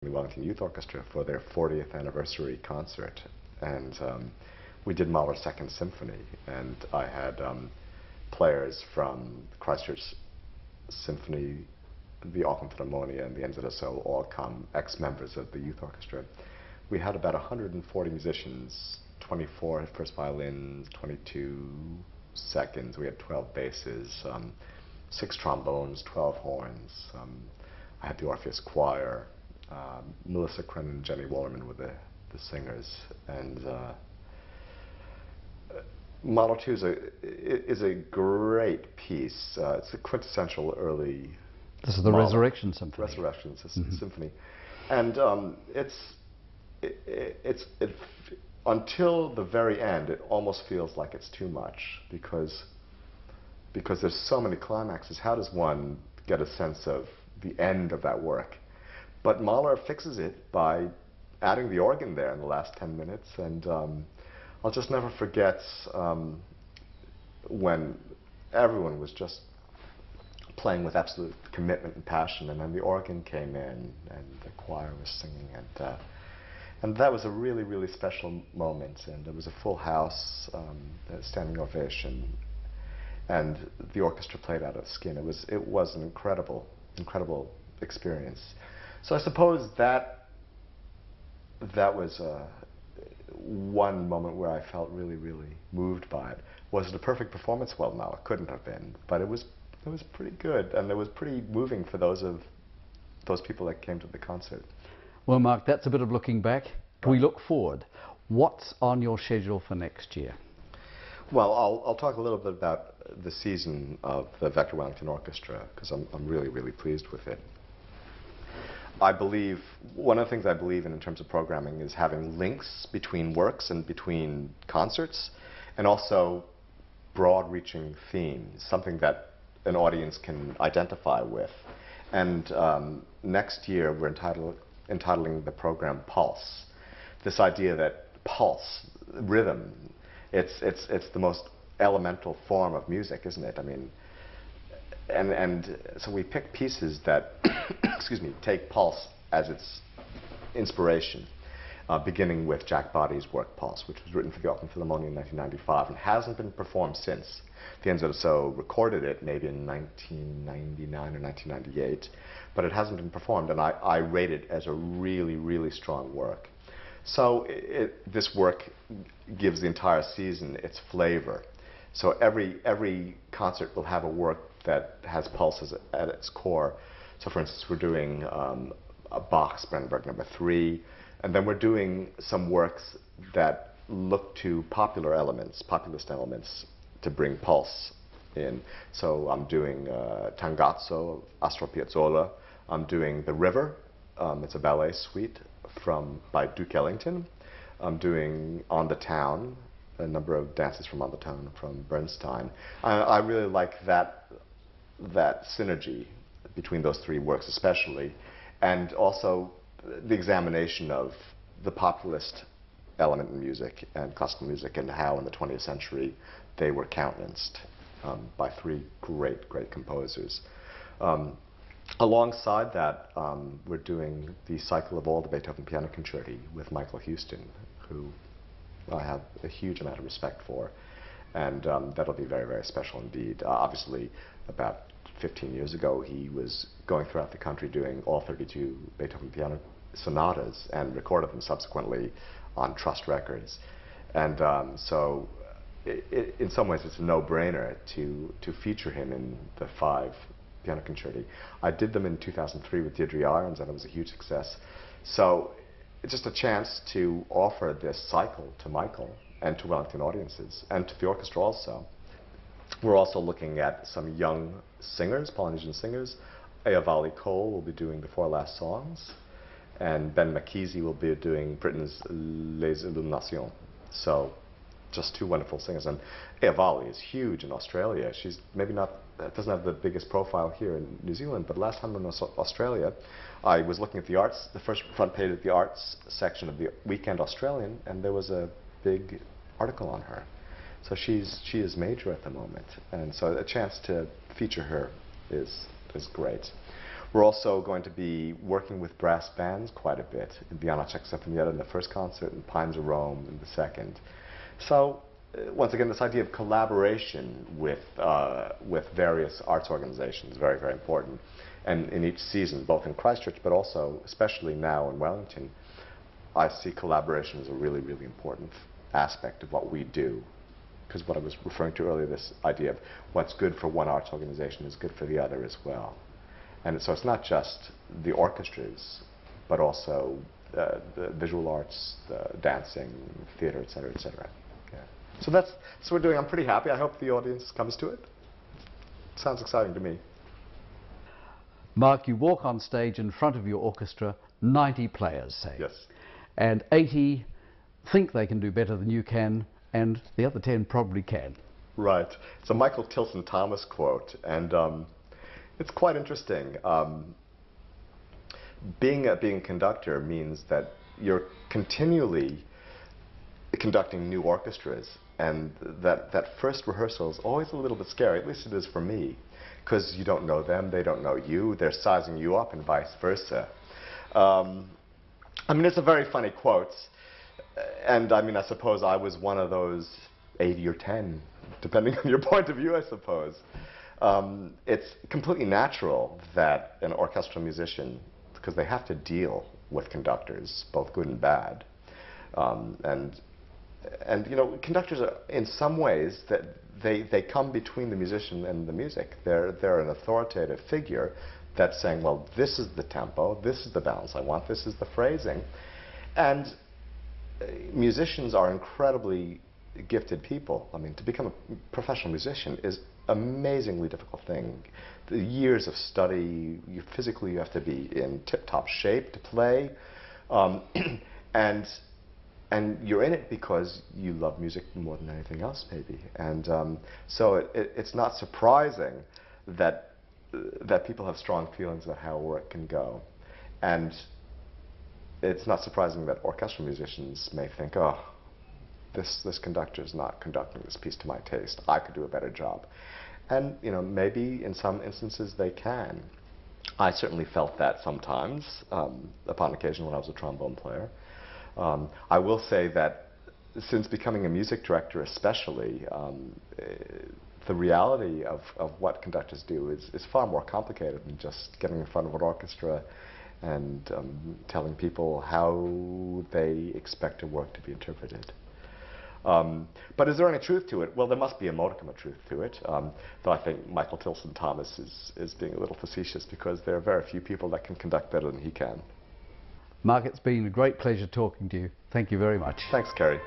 the Wellington Youth Orchestra for their 40th anniversary concert, and we did Mahler's Second Symphony, and I had players from Christchurch Symphony, the Auckland Philharmonia, and the NZSO all come, ex-members of the youth orchestra. We had about 140 musicians, 24 first violins, 22 seconds, we had 12 basses, 6 trombones, 12 horns. I had the Orpheus Choir. Melissa Crennan and Jenny Wallerman were the singers. And Model 2 is a great piece. It's a quintessential early... This is the Mahler. Resurrection Symphony. Resurrection Symphony. And until the very end, it almost feels like it's too much, because there's so many climaxes. How does one get a sense of the end of that work? But Mahler fixes it by adding the organ there in the last 10 minutes, and I'll just never forget when everyone was just playing with absolute commitment and passion, and then the organ came in, and the choir was singing, and that was a really, really special moment, and it was a full house, a standing ovation, and the orchestra played out of skin. It was an incredible experience. So I suppose that was one moment where I felt really, really moved by it. Was it a perfect performance? Well, no, it couldn't have been, but it was pretty good, and it was pretty moving for those people that came to the concert. Well, Marc, that's a bit of looking back. Can we look forward? What's on your schedule for next year? Well, I'll talk a little bit about the season of the Vector Wellington Orchestra, because I'm really, really pleased with it. I believe, one of the things I believe in terms of programming is having links between works and between concerts, and also broad-reaching themes, something that an audience can identify with. And next year we're entitling the program Pulse. This idea that pulse, rhythm, it's the most elemental form of music, isn't it? I mean, and so we pick pieces that excuse me, take pulse as its inspiration, beginning with Jack Body's work Pulse, which was written for the Auckland Philharmonia in 1995 and hasn't been performed since. The NZSO recorded it maybe in 1999 or 1998, but it hasn't been performed, and I rate it as a really, really strong work. So this work gives the entire season its flavor. So every concert will have a work that has pulses at its core. So for instance, we're doing Bach's Brandenburg No. 3, and then we're doing some works that look to popular elements, populist elements, to bring pulse in. So I'm doing Tangazzo, Astor Piazzolla. I'm doing The River. It's a ballet suite by Duke Ellington. I'm doing On the Town, a number of dances from On the Town from Bernstein. I really like that synergy between those three works especially, and also the examination of the populist element in music and classical music, and how in the 20th century they were countenanced by three great composers. Alongside that, we're doing the cycle of all the Beethoven piano concerti with Michael Houston, who I have a huge amount of respect for, and that'll be very, very special indeed. Obviously, about 15 years ago, he was going throughout the country doing all 32 Beethoven piano sonatas and recorded them subsequently on Trust Records. And so in some ways it's a no-brainer to feature him in the 5 piano concerti. I did them in 2003 with Deirdre Irons, and it was a huge success. So it's just a chance to offer this cycle to Michael and to Wellington audiences, and to the orchestra also. We're also looking at some young singers, Polynesian singers. Ayavali Cole will be doing the 4 last songs, and Ben McKeezy will be doing Britain's Les Illuminations. So just 2 wonderful singers. And Ayavali is huge in Australia. She's maybe not, doesn't have the biggest profile here in New Zealand, but last time in Australia, I was looking at the arts, the first front page of the arts section of the Weekend Australian, and there was a big article on her. So she is major at the moment, and so a chance to feature her is great. We're also going to be working with brass bands quite a bit in the Janacek Sinfonietta in the first concert and Pines of Rome in the second. So, once again, this idea of collaboration with various arts organizations is very, very important. And in each season, both in Christchurch, but also, especially now in Wellington, I see collaboration as a really, really important aspect of what we do. Because what I was referring to earlier, this idea of what's good for one arts organization is good for the other as well. And so it's not just the orchestras, but also the visual arts, dancing, theater, et cetera, et cetera. Yeah. So that's what we're doing. I'm pretty happy. I hope the audience comes to it. Sounds exciting to me. Marc, you walk on stage in front of your orchestra, 90 players, say. Yes. And 80 think they can do better than you can, and the other 10 probably can. Right. It's a Michael Tilson Thomas quote, and it's quite interesting. Being a conductor means that you're continually conducting new orchestras, and that first rehearsal is always a little bit scary, at least it is for me, because you don't know them, they don't know you, they're sizing you up, and vice versa. I mean, it's a very funny quote, and I mean, I suppose I was one of those 80 or 10, depending on your point of view, I suppose. It's completely natural that an orchestral musician, because they have to deal with conductors, both good and bad, and you know, conductors are, in some ways, that they come between the musician and the music. They're an authoritative figure that's saying, well, this is the tempo, this is the balance I want, this is the phrasing, and musicians are incredibly gifted people. I mean, to become a professional musician is an amazingly difficult thing. The years of study, physically you have to be in tip-top shape to play, and you're in it because you love music more than anything else, maybe. And so it's not surprising that people have strong feelings about how work can go. And it's not surprising that orchestral musicians may think, oh, this conductor is not conducting this piece to my taste. I could do a better job. And you know, maybe in some instances they can. I certainly felt that sometimes, upon occasion when I was a trombone player. I will say that since becoming a music director especially, the reality of what conductors do is far more complicated than just getting in front of an orchestra and telling people how they expect a work to be interpreted. But is there any truth to it? Well, there must be a modicum of truth to it, though I think Michael Tilson Thomas is being a little facetious, because there are very few people that can conduct better than he can. Marc, it's been a great pleasure talking to you. Thank you very much. Thanks, Kerry.